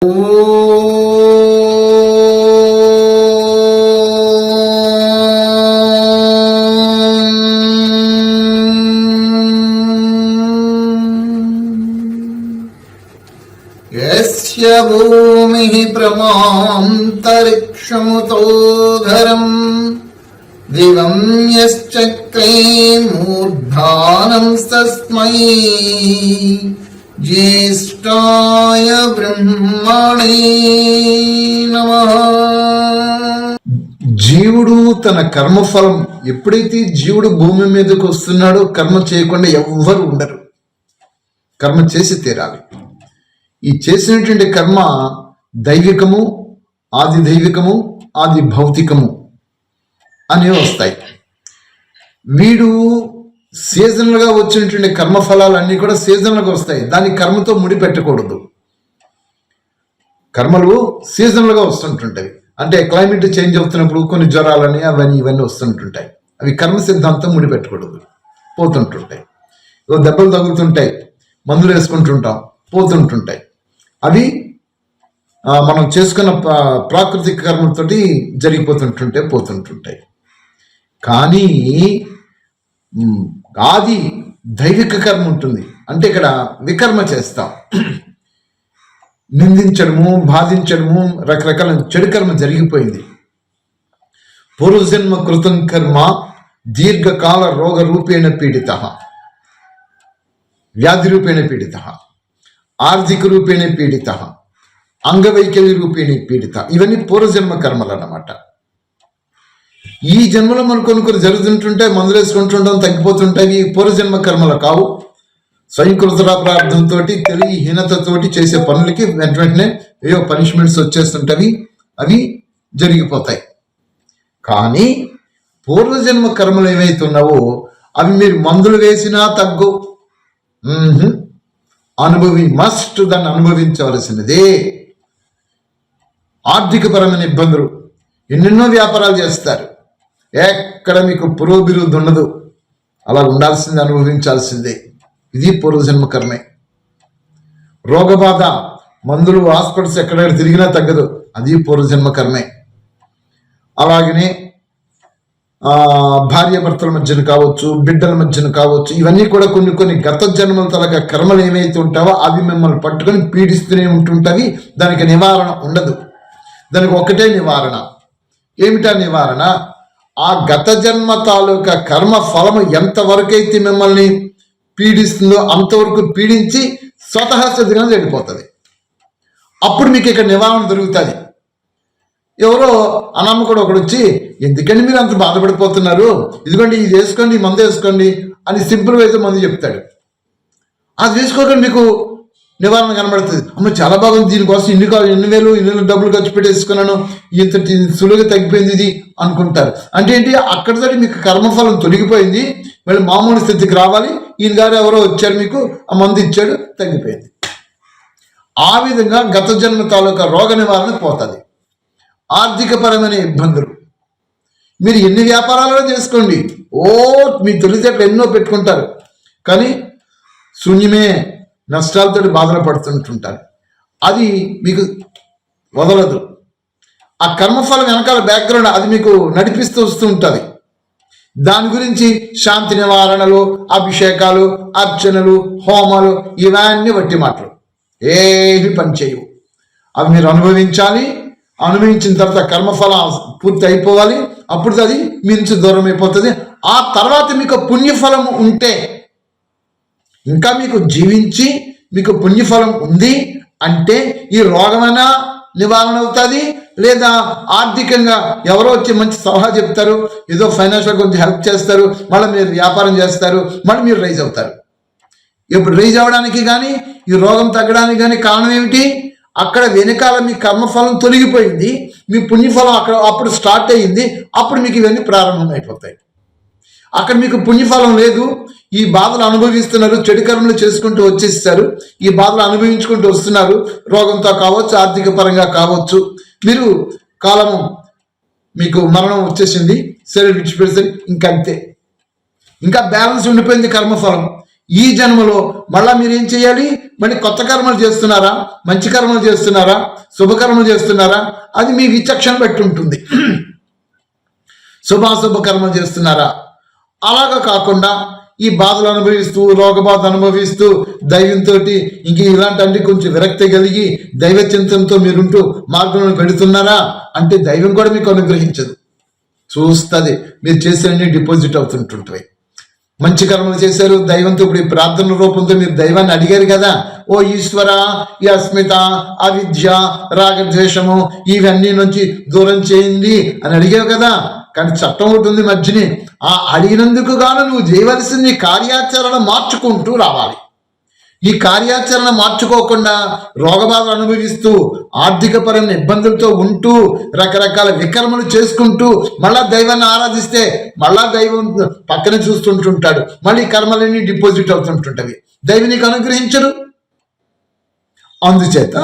యస్య భూమిః ప్రమాంతరిక్షముతోధరం దివం యశ్చక్రే మూర్ధానం తస్మై జ్యేష్ఠాయ బ్రహ్మణే నమః. జీవుడు తన కర్మఫలం ఎప్పుడైతే జీవుడు భూమి మీదకి వస్తున్నాడో కర్మ చేయకుండా ఎవ్వరు ఉండరు. కర్మ చేసి తీరాలి. ఈ చేసినటువంటి కర్మ దైవికము, ఆది దైవికము, ఆది భౌతికము అనేవి వస్తాయి. వీడు సీజనల్గా వచ్చినటువంటి కర్మఫలాలన్నీ కూడా సీజనల్గా వస్తాయి. దాన్ని కర్మతో ముడి పెట్టకూడదు. కర్మలు సీజనల్గా వస్తుంటుంటాయి. అంటే క్లైమేట్ చేంజ్ అవుతున్నప్పుడు కొన్ని జ్వరాలని ఇవన్నీ వస్తుంటుంటాయి. అవి కర్మ సిద్ధాంతం ముడి పెట్టకూడదు, పోతుంటుంటాయి. దెబ్బలు తగులుతుంటాయి, మందులు వేసుకుంటుంటాం, పోతుంటుంటాయి. అవి మనం చేసుకున్న ప్రాకృతిక కర్మలతోటి పోతుంటుంటాయి. కానీ ఆది దైవిక కర్మ ఉంటుంది. అంటే ఇక్కడ వికర్మ చేస్తాం. నిందించడము, బాధించడము, రకరకాల చెడు కర్మ జరిగిపోయింది. పూర్వజన్మ కృతం కర్మ దీర్ఘకాల రోగ రూపేణ పీడిత, వ్యాధి రూపేణ పీడిత, ఆర్థిక రూపేణ పీడిత, అంగవైకల్య రూపేణ పీడిత. ఇవన్నీ పూర్వజన్మ కర్మలు అన్నమాట. ఈ జన్మలో మనకు కొన్ని జరుగుతుంటాయి, మందులు వేసుకుంటుంటాం, తగ్గిపోతుంటాయి. పూర్వజన్మ కర్మలు కావు. స్వయంకృత ప్రార్థనతో, తెలివిహీనతతోటి చేసే పనులకి వెంటనే ఏవో పనిష్మెంట్స్ వచ్చేస్తుంటవి, అవి జరిగిపోతాయి. కానీ పూర్వజన్మ కర్మలు ఏవైతున్నావో అవి మీరు మందులు వేసినా తగ్గు. దాన్ని అనుభవించవలసినదే. ఆర్థికపరమైన ఇబ్బందులు, ఎన్నెన్నో వ్యాపారాలు చేస్తారు, ఎక్కడ మీకు పురోభివృద్ధి ఉండదు. అలా ఉండాల్సిందే, అనుభవించాల్సిందే. ఇది పూర్వజన్మ కర్మే. రోగబాధ, మందులు, హాస్పిటల్స్ ఎక్కడెక్కడ తిరిగినా తగ్గదు, అది పూర్వజన్మ కర్మే. అలాగనే భార్యాభర్తల మధ్యన కావచ్చు, బిడ్డల మధ్యన కావచ్చు, ఇవన్నీ కూడా కొన్ని గత జన్మల తలగా కర్మలు ఏవైతే ఉంటావో అవి మిమ్మల్ని పట్టుకొని పీడిస్తూనే ఉంటుంటవి. దానికి నివారణ ఉండదు. దానికి ఒకటే నివారణ. ఏమిటా నివారణ? ఆ గత జన్మ తాలూకా కర్మ ఫలము ఎంతవరకైతే మిమ్మల్ని పీడిస్తుందో అంతవరకు పీడించి స్వతహా సిద్ధంగా వెళ్ళిపోతుంది. అప్పుడు మీకు ఇక్కడ నివారణ దొరుకుతుంది. ఎవరో అనామకుడు ఒకడు వచ్చి, ఎందుకండి మీరు అంత బాధపడిపోతున్నారు, ఇదిగోండి ఇది వేసుకోండి, ఈ మందు వేసుకోండి అని సింపుల్ అయితే మందు చెప్తాడు. అది వేసుకోకండి మీకు నివారణ కనబడుతుంది. అమ్మ చాలా బాగుంది, దీనికోసం ఇన్ని వేలు డబ్బులు ఖర్చు పెట్టేసుకున్నాను, ఇంత సులువుగా తగ్గిపోయింది ఇది అనుకుంటారు. అంటే ఏంటి? అక్కడితో మీకు కర్మఫలం తొలగిపోయింది, మళ్ళీ మామూలు స్థితికి రావాలి. ఈయన గారు ఎవరో వచ్చారు, మీకు ఆ మందు ఇచ్చాడు, తగ్గిపోయింది. ఆ విధంగా గత జన్మ తాలూకా రోగ నివారణ పోతుంది. ఆర్థికపరమైన ఇబ్బందులు, మీరు ఎన్ని వ్యాపారాలు చేసుకోండి, మీ తెలివితేటలు ఎన్నో పెట్టుకుంటారు, కానీ శూన్యమే, నష్టాలతో బాధలు పడుతుంటుంటారు. అది మీకు వదలదు. ఆ కర్మఫలం వెనకాల బ్యాక్గ్రౌండ్ అది మీకు నడిపిస్తూ వస్తూ ఉంటుంది. దాని గురించి శాంతి నివారణలు, అభిషేకాలు, అర్చనలు, హోమాలు, ఇవన్నీ వట్టి మాటలు, ఏవి పనిచేయవు. అవి మీరు అనుభవించాలి. అనుభవించిన తర్వాత కర్మఫలం పూర్తి అయిపోవాలి. అప్పుడు అది మీ నుంచి దూరం అయిపోతుంది. ఆ తర్వాత మీకు పుణ్యఫలం ఉంటే, ఇంకా మీకు జీవించి మీకు పుణ్యఫలం ఉంది అంటే ఈ రోగమైనా నివారణ అవుతుంది. లేదా ఆర్థికంగా ఎవరో వచ్చి మంచి సలహా చెప్తారు, ఏదో ఫైనాన్షియల్ కొంచెం హెల్ప్ చేస్తారు, మళ్ళీ మీరు వ్యాపారం చేస్తారు, మళ్ళీ మీరు రైజ్ అవుతారు. ఇప్పుడు రైజ్ అవ్వడానికి కానీ ఈ రోగం తగ్గడానికి కానీ కారణం ఏమిటి? అక్కడ వెనకాల మీ కర్మఫలం తొలగిపోయింది, మీ పుణ్యఫలం అప్పుడు స్టార్ట్ అయ్యింది. అప్పుడు మీకు ఇవన్నీ ప్రారంభం అయిపోతాయి. అక్కడ మీకు పుణ్యఫలం లేదు, ఈ బాధలు అనుభవిస్తున్నారు, చెడు కర్మలు చేసుకుంటూ వచ్చేస్తారు, ఈ బాధలు అనుభవించుకుంటూ వస్తున్నారు. రోగంతో కావచ్చు, ఆర్థిక పరంగా కావచ్చు, మీరు కాలము మీకు మరణం వచ్చేసింది, శరీరం విడిచిపెడితే ఇంకంతే. ఇంకా బ్యాలెన్స్ ఉండిపోయింది కర్మఫలం. ఈ జన్మలో మళ్ళా మీరేం చేయాలి? మళ్ళీ కొత్త కర్మలు చేస్తున్నారా, మంచి కర్మలు చేస్తున్నారా, శుభకర్మలు చేస్తున్నారా, అది మీ విచక్షణ బట్టి ఉంటుంది. శుభాశుభ కర్మలు చేస్తున్నారా? అలాగా కాకుండా ఈ బాధలు అనుభవిస్తూ, రోగబాధ అనుభవిస్తూ, దైవంతో ఇంక ఇలాంటి కొంచెం విరక్తి కలిగి దైవ చింతనతో మీరుంటూ మార్గంలో పెడుతున్నారా అంటే దైవం కూడా మీకు అనుగ్రహించదు. చూస్తుంది, మీరు చేసేవన్నీ డిపాజిట్ అవుతుంటుంటాయి. మంచి కర్మలు చేశారు, దైవంతో ఇప్పుడు ఈ ప్రార్థన రూపంతో మీరు దైవాన్ని అడిగారు కదా, ఓ ఈశ్వర, ఈ అస్మిత, అవిద్య, రాగద్వేషము ఇవన్నీ నుంచి దూరం చేయండి అని అడిగావు కదా. కానీ చట్టం ఒకటి ఉంది మధ్యని, ఆ అడిగినందుకు గాను నువ్వు చేయవలసింది కార్యాచరణ మార్చుకుంటూ రావాలి. ఈ కార్యాచరణ మార్చుకోకుండా రోగబాధలు అనుభవిస్తూ, ఆర్థికపరమైన ఇబ్బందులతో ఉంటూ, రకరకాల వికర్మలు చేసుకుంటూ మళ్ళా దైవాన్ని ఆరాధిస్తే మళ్ళా దైవం పక్కన చూస్తుంటుంటాడు. మళ్ళీ కర్మలన్నీ డిపాజిట్ అవుతుంటుంటవి, దైవం నీకు అనుగ్రహించరు. అందుచేత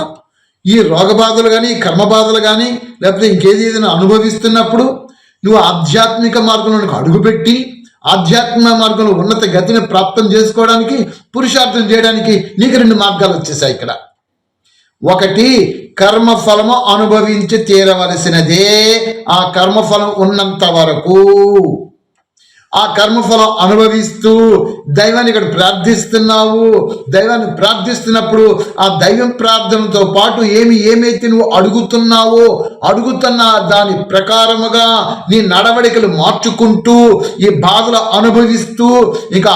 ఈ రోగబాధలు కానీ, కర్మబాధలు కానీ, లేకపోతే ఇంకేదైనా అనుభవిస్తున్నప్పుడు నువ్వు ఆధ్యాత్మిక మార్గంలోకి అడుగుపెట్టి ఆధ్యాత్మిక మార్గంలో ఉన్నత గతిని ప్రాప్తం చేసుకోవడానికి, పురుషార్థం చేయడానికి నీకు 2 మార్గాలు వచ్చేసాయి ఇక్కడ. ఒకటి, కర్మఫలము అనుభవించి తీరవలసినదే. ఆ కర్మఫలం ఉన్నంత వరకు ఆ కర్మఫలం అనుభవిస్తూ దైవాన్ని ఇక్కడ ప్రార్థిస్తున్నావు. దైవాన్ని ప్రార్థిస్తున్నప్పుడు ఆ దైవం ప్రార్థనతో పాటు ఏమైతే నువ్వు అడుగుతున్న దాని ప్రకారముగా నీ నడవడికలు మార్చుకుంటూ ఈ బాధలు అనుభవిస్తూ ఇంకా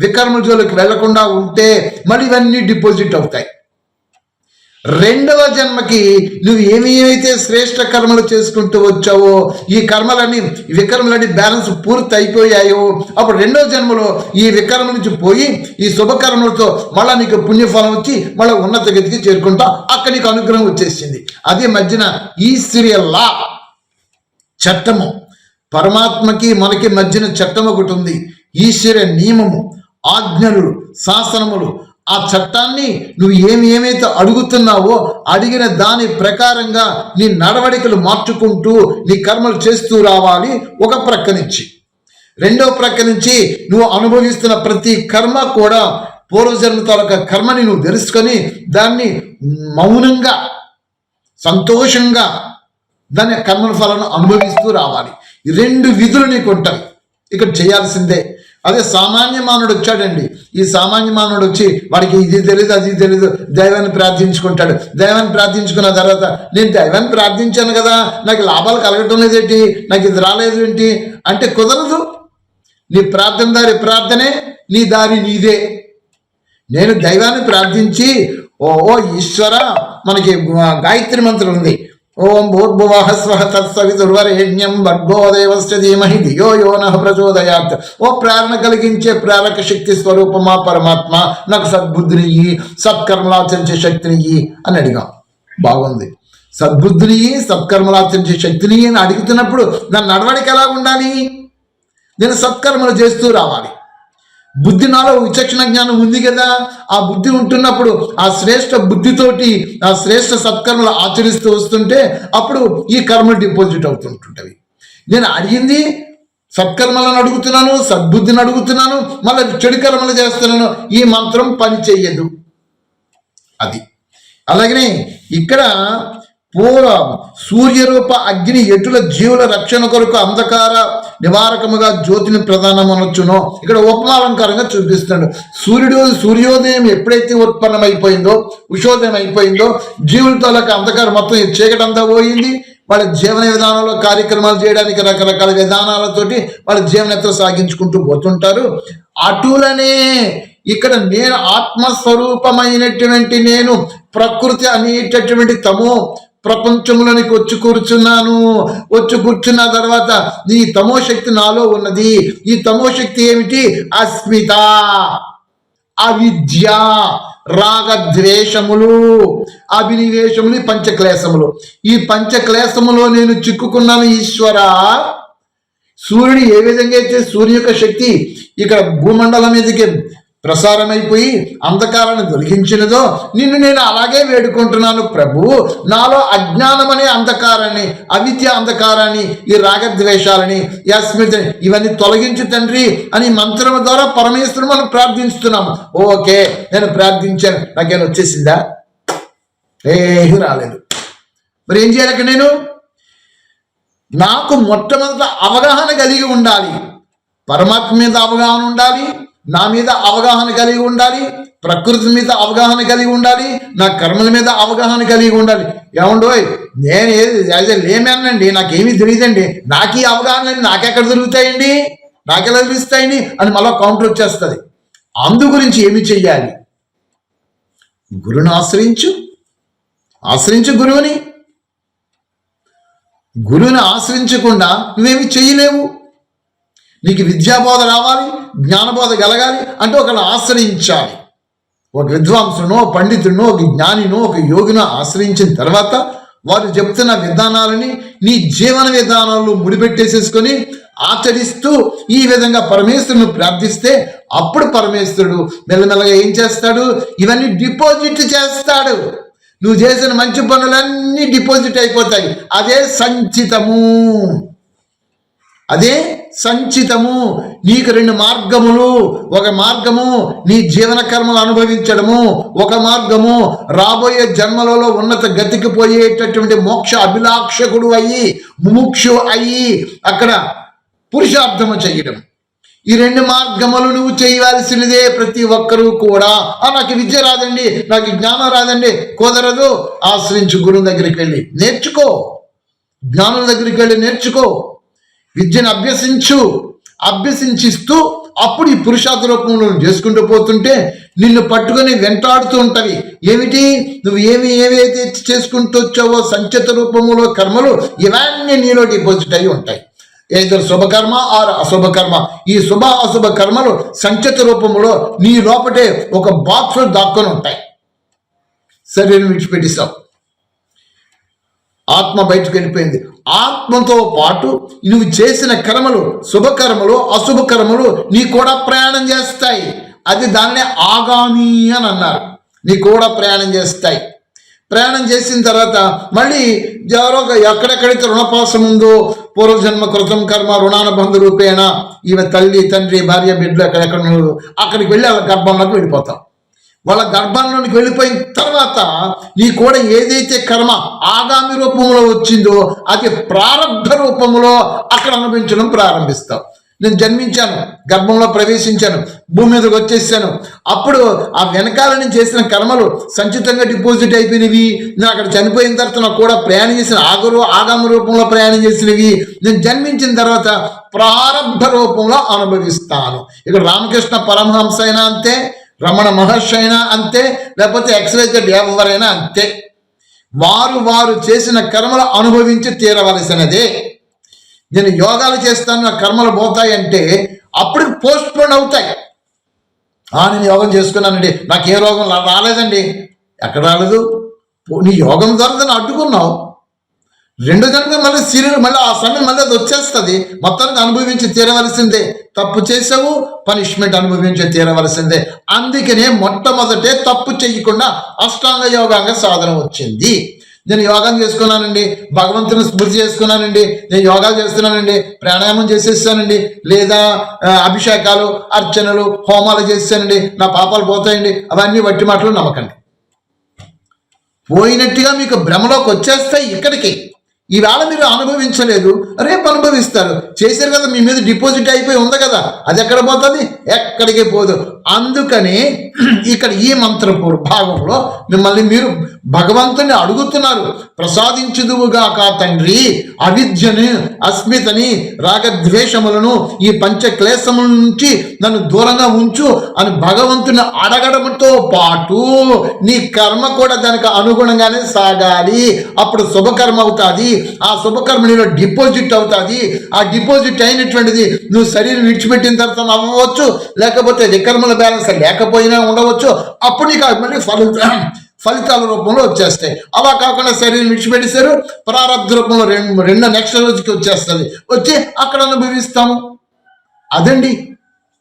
వికర్మ జోలికి వెళ్లకుండా ఉంటే మళ్ళీ ఇవన్నీ డిపాజిట్ అవుతాయి. రెండవ జన్మకి నువ్వు ఏమైతే శ్రేష్ఠ కర్మలు చేసుకుంటూ వచ్చావో, ఈ కర్మలన్నీ వికర్మలన్నీ బ్యాలెన్స్ పూర్తి అయిపోయాయో, అప్పుడు రెండవ జన్మలో ఈ వికర్మ నుంచి పోయి ఈ శుభకర్మలతో మళ్ళా నీకు పుణ్యఫలం వచ్చి మళ్ళీ ఉన్నత గతికి చేరుకుంటా. అక్కడ నీకు అనుగ్రహం వచ్చేసింది. అదే మధ్యన ఈశ్వరీయ లా, చట్టము, పరమాత్మకి మనకి మధ్యన చట్టం ఒకటి ఉంది. ఈశ్వర నియమము, ఆజ్ఞలు, శాసనములు. ఆ చట్టాన్ని నువ్వు ఏమైతే అడుగుతున్నావో అడిగిన దాని ప్రకారంగా నీ నడవడికలు మార్చుకుంటూ నీ కర్మలు చేస్తూ రావాలి ఒక ప్రక్క నుంచి. రెండవ ప్రక్క నుంచి నువ్వు అనుభవిస్తున్న ప్రతి కర్మ కూడా పూర్వజన్మ తాలూకా కర్మని నువ్వు తెలుసుకొని దాన్ని మౌనంగా, సంతోషంగా దాని కర్మల ఫలాన్ని అనుభవిస్తూ రావాలి. ఈ 2 విధులు నీకు ఉంటాయి, ఇక్కడ చేయాల్సిందే. అదే సామాన్య మానవుడు వచ్చాడండి, ఈ సామాన్య మానవుడు వచ్చి వాడికి ఇది తెలీదు, అది తెలీదు, దైవాన్ని ప్రార్థించుకుంటాడు. దైవాన్ని ప్రార్థించుకున్న తర్వాత నేను దైవాన్ని ప్రార్థించాను కదా, నాకు లాభాలు కలగటం లేదేంటి, నాకు ఇది రాలేదు ఏంటి అంటే కుదరదు. నీ ప్రార్థన దారి ప్రార్థనే, నీ దారి నీదే. నేను దైవాన్ని ప్రార్థించి ఓ ఈశ్వర, మనకి గాయత్రి మంత్రం ఉంది, ఓం భూర్భువః స్వః తత్సవితుర్వరేణ్యం భర్గో దేవస్య ధీమహి ధియో యో నః ప్రచోదయాత్. ఓ ప్రేరణ కలిగించే ప్రేరక శక్తి స్వరూపమా పరమాత్మ, నాకు సద్బుద్ధిని ఇయ్యి, సత్కర్మలాచరించే శక్తిని ఇయ్యి అని అడిగాం. బాగుంది, సద్బుద్ధిని, సత్కర్మలాచరించే శక్తిని అని అడుగుతున్నప్పుడు దాని నడవడికి ఎలా ఉండాలి? నేను సత్కర్మలు చేస్తూ రావాలి. బుద్ధి నాలో విచక్షణ జ్ఞానం ఉంది కదా, ఆ బుద్ధి ఉంటున్నప్పుడు ఆ శ్రేష్ఠ బుద్ధితోటి ఆ శ్రేష్ఠ సత్కర్మలు ఆచరిస్తూ వస్తుంటే అప్పుడు ఈ కర్మలు డిపాజిట్ అవుతుంటుంటవి. నేను అడిగింది సత్కర్మలను అడుగుతున్నాను, సద్బుద్ధిని అడుగుతున్నాను, మళ్ళీ చెడు కర్మలు చేస్తున్నాను, ఈ మంత్రం పని చెయ్యదు. అది అలాగనే ఇక్కడ పూర్వ సూర్యరూప అగ్ని ఎటుల జీవుల రక్షణ కొరకు అంధకార నివారకముగా జ్యోతిని ప్రధానమనొచ్చునో ఇక్కడ ఉపమాలంకారంగా చూపిస్తున్నాడు. సూర్యోదయం ఎప్పుడైతే ఉత్పన్నమైపోయిందో, ఉషోదయం అయిపోయిందో, జీవులతో అంధకారం మొత్తం చీకటంతా పోయింది. వాళ్ళ జీవన విధానంలో కార్యక్రమాలు చేయడానికి రకరకాల విధానాలతోటి వాళ్ళ జీవనయాత్ర సాగించుకుంటూ పోతుంటారు. అటులనే ఇక్కడ నేను ఆత్మస్వరూపమైనటువంటి నేను ప్రకృతి అనేటటువంటి తమో ప్రపంచంలోనికి వచ్చి కూర్చున్న తర్వాత ఈ తమోశక్తి నాలో ఉన్నది. ఈ తమోశక్తి ఏమిటి? అస్మిత, అవిద్య, రాగద్వేషములు, అభినివేశములు, పంచక్లేశములు. ఈ పంచక్లేశములో నేను చిక్కుకున్నాను ఈశ్వర. సూర్యుడు ఏ విధంగా అయితే సూర్యుని యొక్క శక్తి ఇక్కడ భూమండలం మీదకి ప్రసారమైపోయి అంధకారాన్ని తొలగించినదో నిన్ను నేను అలాగే వేడుకుంటున్నాను ప్రభు. నాలో అజ్ఞానం అనే అంధకారాన్ని, అవిద్య అంధకారాన్ని, ఈ రాగద్వేషాలని, ఈ అస్మితని ఇవన్నీ తొలగించు తండ్రి అని మంత్రం ద్వారా పరమేశ్వరుడు మనం ప్రార్థిస్తున్నాము. ఓకే, నేను ప్రార్థించాను, నాకేమైనా వచ్చేసిందా? ఏమీ రాలేదు. మరి ఏం చేయాలి? నేను నాకు మొట్టమొదట అవగాహన కలిగి ఉండాలి. పరమాత్మ మీద అవగాహన ఉండాలి, నా మీద అవగాహన కలిగి ఉండాలి, ప్రకృతి మీద అవగాహన కలిగి ఉండాలి, నా కర్మల మీద అవగాహన కలిగి ఉండాలి. ఏమండోయ్, నేను ఏది లేమేనండి, నాకేమీ తెలియదండి, నాకు ఈ అవగాహన నాకెక్కడ దొరుకుతాయండి, నాకెలా తెలుస్తాయండి అని మళ్ళీ కౌంటర్ వచ్చేస్తుంది. అందు గురించి ఏమి చెయ్యాలి? గురుని ఆశ్రయించు గురువుని. గురువుని ఆశ్రయించకుండా నువ్వేమి చెయ్యలేవు. నీకు విద్యాబోధ రావాలి, జ్ఞానబోధ కలగాలి అంటే ఒకరిని ఆశ్రయించాలి. ఒక విద్వాంసునో, పండితుడినో, ఒక జ్ఞానినో, ఒక యోగినో ఆశ్రయించిన తర్వాత వారు చెప్తున్న విధానాలని నీ జీవన విధానాలు ముడిపెట్టేసేసుకొని ఆచరిస్తూ ఈ విధంగా పరమేశ్వరుని ప్రార్థిస్తే అప్పుడు పరమేశ్వరుడు మెల్లమెల్లగా ఏం చేస్తాడు? ఇవన్నీ డిపాజిట్ చేస్తాడు. నువ్వు చేసిన మంచి పనులన్నీ డిపాజిట్ అయిపోతాయి. అదే సంచితము. నీకు రెండు మార్గములు. ఒక మార్గము నీ జీవన కర్మలు అనుభవించడము, ఒక మార్గము రాబోయే జన్మలలో ఉన్నత గతికి పోయేటటువంటి మోక్ష అభిలాక్షకుడు అయ్యి, ముముక్షు అయ్యి అక్కడ పురుషార్థము చేయడం. ఈ రెండు మార్గములు నువ్వు చేయవలసినదే ప్రతి ఒక్కరూ కూడా. నాకు విద్య రాదండి, నాకు జ్ఞానం రాదండి, కుదరదు. ఆశ్రయించు గురువు దగ్గరికి వెళ్ళి నేర్చుకో, జ్ఞానుల దగ్గరికి వెళ్ళి నేర్చుకో, విద్యను అభ్యసించిస్తూ అప్పుడు ఈ పురుషార్థ రూపంలో చేసుకుంటూ పోతుంటే నిన్ను పట్టుకొని వెంటాడుతూ ఉంటవి. ఏమిటి? నువ్వు ఏవైతే చేసుకుంటూ వచ్చావో సంచిత రూపంలో కర్మలు ఇవన్నీ నీలో డిపాజిట్ అయి ఉంటాయి. ఏదో శుభకర్మ ఆర్ అశుభకర్మ. ఈ శుభ అశుభ కర్మలు సంచిత రూపంలో నీ లోపటే ఒక బాక్స్లో దాక్కొని ఉంటాయి. శరీరం విడిచిపెట్టిస్తావు, ఆత్మ బయటకు వెళ్ళిపోయింది. ఆత్మతో పాటు నువ్వు చేసిన కర్మలు, శుభకర్మలు అశుభకర్మలు నీ కూడా ప్రయాణం చేస్తాయి. అది దాన్నే ఆగామి అని అన్నారు. నీ కూడా ప్రయాణం చేస్తాయి. ప్రయాణం చేసిన తర్వాత మళ్ళీ ఎవరో ఎక్కడెక్కడైతే రుణపాసం ఉందో, పూర్వజన్మ కృతం కర్మ రుణానుబంధ రూపేణ ఈమె తల్లి తండ్రి భార్య బిడ్డలు ఎక్కడెక్కడ అక్కడికి వెళ్ళి వాళ్ళ గర్భంలోకి వెళ్ళిపోతాం. వాళ్ళ గర్భంలోనికి వెళ్ళిపోయిన తర్వాత నీ కూడా ఏదైతే కర్మ ఆగామి రూపంలో వచ్చిందో అది ప్రారంభ రూపంలో అక్కడ అనుభవించడం ప్రారంభిస్తావు. నేను జన్మించాను, గర్భంలో ప్రవేశించాను, భూమి మీదకి వచ్చేసాను. అప్పుడు ఆ వెనకాల నేను చేసిన కర్మలు సంచితంగా డిపాజిట్ అయిపోయినవి. నేను అక్కడ చనిపోయిన తర్వాత నాకు కూడా ప్రయాణం చేసిన ఆగామి రూపంలో ప్రయాణం చేసినవి నేను జన్మించిన తర్వాత ప్రారంభ రూపంలో అనుభవిస్తాను. ఇక్కడ రామకృష్ణ పరమహంస అయినా అంతే, రమణ మహర్షి అయినా అంతే, లేకపోతే ఎక్స్వైజెడ్ ఎవరైనా అంతే. వారు చేసిన కర్మలు అనుభవించి తీరవలసినదే. నేను యోగాలు చేస్తాను, నా కర్మలు పోతాయంటే అప్పుడు పోస్ట్ పోన్ అవుతాయి. నేను యోగం చేసుకున్నానండి, నాకు ఏ రోగం రాలేదండి. ఎక్కడ రాలేదు? నీ యోగం ద్వారా దాన్ని అడ్డుకున్నావు. రెండో జన్మ మళ్ళీ సీరియల్ మళ్ళీ ఆ సమయం మళ్ళీ అది వచ్చేస్తుంది. మొత్తానికి అనుభవించి తీరవలసిందే. తప్పు చేసావు, పనిష్మెంట్ అనుభవించి తీరవలసిందే. అందుకనే మొట్టమొదటే తప్పు చేయకుండా అష్టాంగ యోగాంగ సాధన వచ్చింది. నేను యోగాన్ని చేసుకున్నానండి, భగవంతుని స్మృతి చేసుకున్నానండి, నేను యోగాలు చేస్తున్నానండి, ప్రాణాయామం చేసేస్తానండి, లేదా అభిషేకాలు అర్చనలు హోమాలు చేస్తానండి, నా పాపాలు పోతాయండి, అవన్నీ వట్టి మాటలు నమ్మకండి. పోయినట్టుగా మీకు భ్రమలోకి వచ్చేస్తాయి. ఇక్కడికి ఈవేళ మీరు అనుభవించలేదు, రేపు అనుభవిస్తారు. చేశారు కదా, మీ మీద డిపాజిట్ అయిపోయి ఉంది కదా, అది ఎక్కడ పోతుంది? ఎక్కడికి పోదు. అందుకని ఇక్కడ ఈ మంత్రపూర్ భాగంలో మిమ్మల్ని మీరు భగవంతుని అడుగుతున్నారు, ప్రసాదించుదువుగాక తండ్రి అవిద్యని, అస్మితని, రాగద్వేషములను, ఈ పంచక్లేశముల నుంచి నన్ను దూరంగా ఉంచు అని భగవంతుని అడగడంతో పాటు నీ కర్మ కూడా దానికి అనుగుణంగానే సాగాలి. అప్పుడు శుభకర్మ అవుతుంది. ఆ శుభకర్మ నీలో డిపాజిట్ అవుతుంది. ఆ డిపాజిట్ అయినటువంటిది నువ్వు శరీరం విడిచిపెట్టిన తర్వాత అవ్వచ్చు, లేకపోతే వికర్మల బ్యాలెన్స్ లేకపోయినా ఉండవచ్చు. అప్పుడు నీకు మళ్ళీ ఫలితాల రూపంలో వచ్చేస్తాయి. అలా కాకుండా శరీరం విడిచిపెట్టేశారు, ప్రారంభ రూపంలో రెండో నెక్స్ట్ రోజుకి వచ్చేస్తుంది. వచ్చి అక్కడ అనుభవిస్తాము. అదండి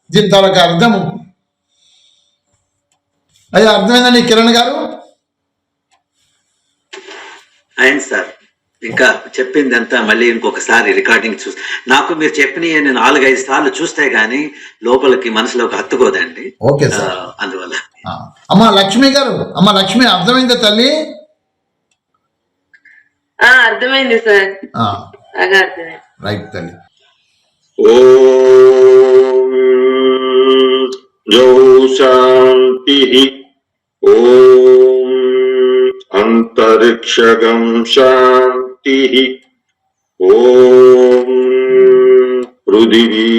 దీని తాలూకు అర్థము. అయ్యా అర్థమైందండి కిరణ్ గారు? అయింది సార్. ఇంకా చెప్పింది అంతా మళ్ళీ ఇంకొకసారి రికార్డింగ్ చూస్తే నాకు మీరు చెప్పిన నేను 4-5 సార్లు చూస్తే గానీ లోపలికి మనసులోకి హత్తుకోదండి. Okay sir. అందువల్ల అమ్మా లక్ష్మి గారు, అమ్మ లక్ష్మి అర్థమైందా తల్లి? అర్థమైంది సార్. బాగా అర్థమైంది. రైట్ తల్లి. ఓం జౌ శాంతి. ఓం అంతరిక్షగం శాంతి. ఓం పృథివీ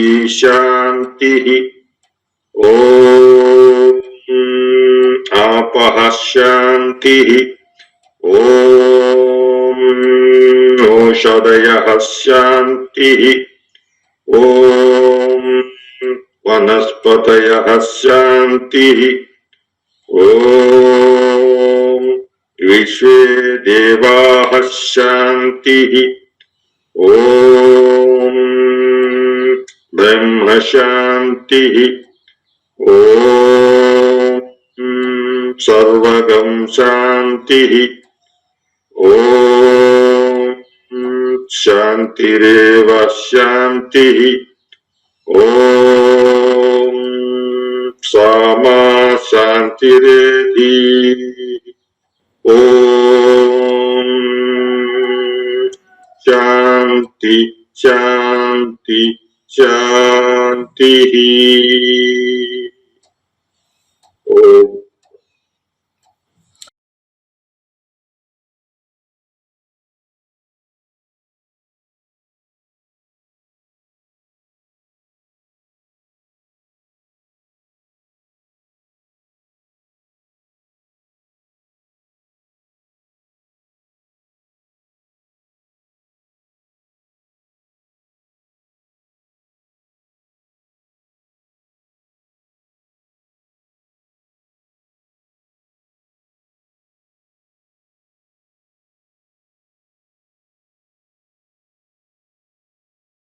శాంతి. ఓం ఆపః శాంతి. ఓం ఓషధయః శాంతి. ఓం వనస్పతయః శాంతి. ఓం విశ్వే దేవాః శాంతి. ఓం బ్రహ్మ శాంతి. ఓం సర్వగం శాంతి. ఓం శాంతిరేవ శాంతి. ఓం సామా శాంతిరేధి. ఓం శాంతి శాంతి శాంతి. ఓం